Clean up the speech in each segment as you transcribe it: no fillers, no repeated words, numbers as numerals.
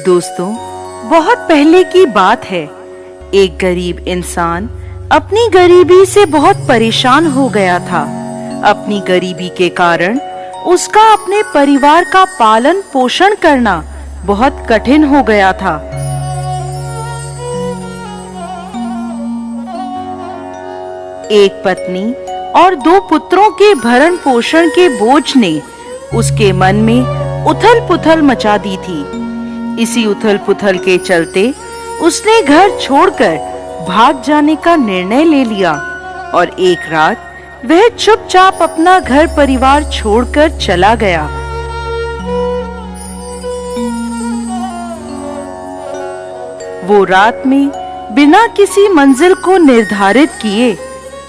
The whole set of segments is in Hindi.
दोस्तों, बहुत पहले की बात है। एक गरीब इंसान अपनी गरीबी से बहुत परेशान हो गया था। अपनी गरीबी के कारण उसका अपने परिवार का पालन पोषण करना बहुत कठिन हो गया था। एक पत्नी और 2 पुत्रों के भरण पोषण के बोझ ने उसके मन में उथल पुथल मचा दी थी। इसी उथल पुथल के चलते उसने घर छोड़कर भाग जाने का निर्णय ले लिया और एक रात वह चुपचाप अपना घर परिवार छोड़कर चला गया। वो रात में बिना किसी मंजिल को निर्धारित किए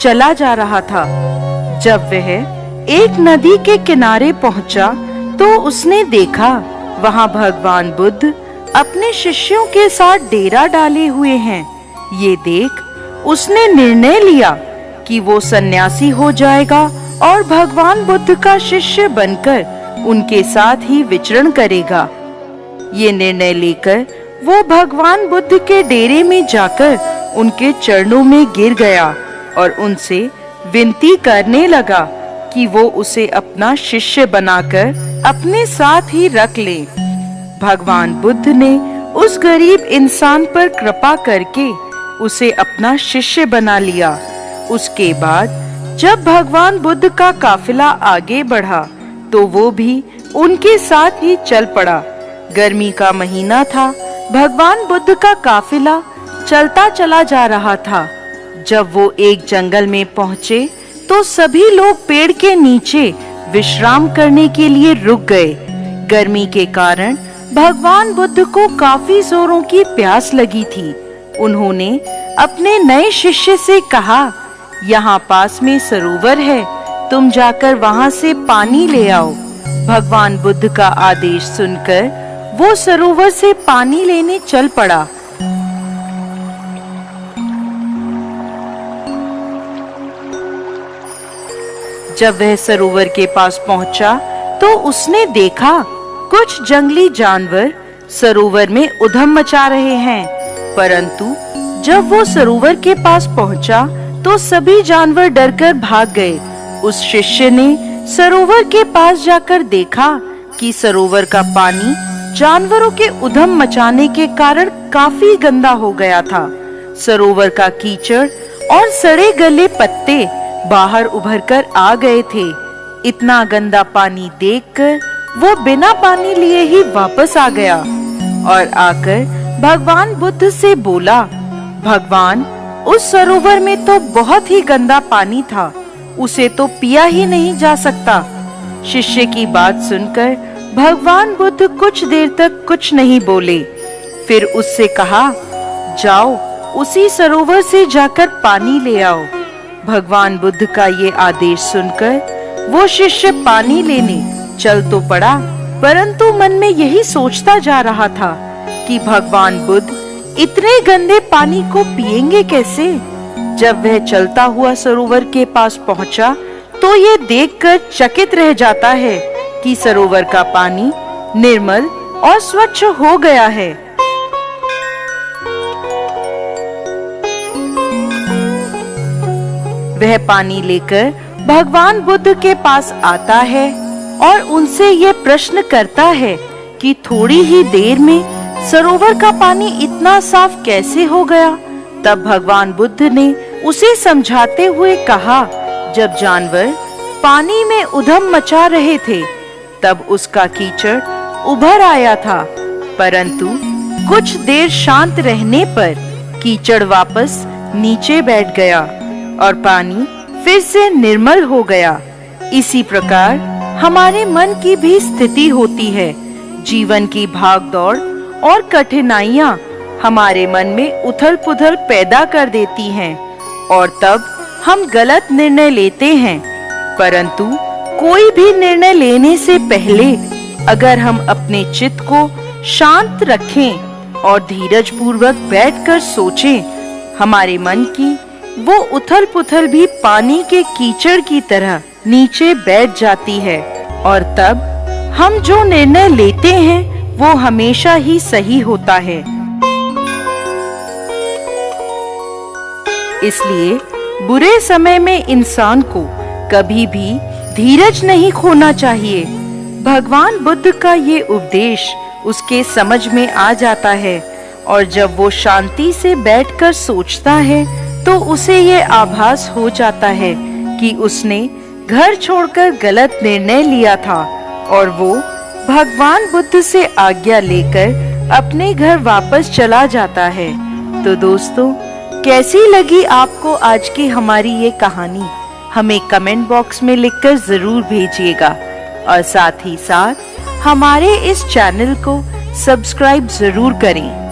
चला जा रहा था। जब वह एक नदी के किनारे पहुंचा तो उसने देखा वहां भगवान बुद्ध अपने शिष्यों के साथ डेरा डाले हुए हैं। ये देख उसने निर्णय लिया कि वो सन्यासी हो जाएगा और भगवान बुद्ध का शिष्य बनकर उनके साथ ही विचरण करेगा। ये निर्णय लेकर वो भगवान बुद्ध के डेरे में जाकर उनके चरणों में गिर गया और उनसे विनती करने लगा कि वो उसे अपना शिष्य बनाकर अपने साथ ही रख ले। भगवान बुद्ध ने उस गरीब इंसान पर कृपा करके उसे अपना शिष्य बना लिया। उसके बाद जब भगवान बुद्ध का काफिला आगे बढ़ा तो वो भी उनके साथ ही चल पड़ा। गर्मी का महीना था। भगवान बुद्ध का काफिला चलता चला जा रहा था। जब वो एक जंगल में पहुंचे तो सभी लोग पेड़ के नीचे विश्राम करने के लिए रुक गए। गर्मी के कारण भगवान बुद्ध को काफी जोरों की प्यास लगी थी। उन्होंने अपने नए शिष्य से कहा, यहाँ पास में सरोवर है, तुम जाकर वहाँ से पानी ले आओ। भगवान बुद्ध का आदेश सुनकर वो सरोवर से पानी लेने चल पड़ा। जब वह सरोवर के पास पहुंचा तो उसने देखा कुछ जंगली जानवर सरोवर में उधम मचा रहे हैं। परंतु जब वो सरोवर के पास पहुंचा तो सभी जानवर डरकर भाग गए। उस शिष्य ने सरोवर के पास जाकर देखा कि सरोवर का पानी जानवरों के उधम मचाने के कारण काफी गंदा हो गया था। सरोवर का कीचड़ और सड़े गले पत्ते बाहर उभरकर आ गए थे। इतना गंदा पानी देखकर वो बिना पानी लिए ही वापस आ गया और आकर भगवान बुद्ध से बोला, भगवान, उस सरोवर में तो बहुत ही गंदा पानी था, उसे तो पिया ही नहीं जा सकता। शिष्य की बात सुनकर भगवान बुद्ध कुछ देर तक कुछ नहीं बोले। फिर उससे कहा, जाओ उसी सरोवर से जाकर पानी ले आओ। भगवान बुद्ध का ये आदेश सुनकर वो शिष्य पानी लेने चल तो पड़ा, परंतु मन में यही सोचता जा रहा था कि भगवान बुद्ध इतने गंदे पानी को पिएंगे कैसे। जब वह चलता हुआ सरोवर के पास पहुंचा तो ये देखकर चकित रह जाता है कि सरोवर का पानी निर्मल और स्वच्छ हो गया है। वह पानी लेकर भगवान बुद्ध के पास आता है और उनसे ये प्रश्न करता है कि थोड़ी ही देर में सरोवर का पानी इतना साफ कैसे हो गया। तब भगवान बुद्ध ने उसे समझाते हुए कहा, जब जानवर पानी में उधम मचा रहे थे तब उसका कीचड़ उभर आया था, परंतु कुछ देर शांत रहने पर कीचड़ वापस नीचे बैठ गया और पानी फिर से निर्मल हो गया। इसी प्रकार हमारे मन की भी स्थिति होती है। जीवन की भागदौड़ और कठिनाइयां हमारे मन में उथल पुथल पैदा कर देती हैं और तब हम गलत निर्णय लेते हैं। परंतु कोई भी निर्णय लेने से पहले अगर हम अपने चित्त को शांत रखें और धीरज पूर्वक बैठकर सोचें, हमारे मन की वो उथल पुथल भी पानी के कीचड़ की तरह नीचे बैठ जाती है और तब हम जो निर्णय लेते हैं वो हमेशा ही सही होता है। इसलिए बुरे समय में इंसान को कभी भी धीरज नहीं खोना चाहिए। भगवान बुद्ध का ये उपदेश उसके समझ में आ जाता है और जब वो शांति से बैठकर सोचता है तो उसे ये आभास हो जाता है कि उसने घर छोड़कर गलत निर्णय लिया था और वो भगवान बुद्ध से आज्ञा लेकर अपने घर वापस चला जाता है। तो दोस्तों, कैसी लगी आपको आज की हमारी ये कहानी? हमें कमेंट बॉक्स में लिखकर जरूर भेजिएगा और साथ ही साथ हमारे इस चैनल को सब्सक्राइब जरूर करें।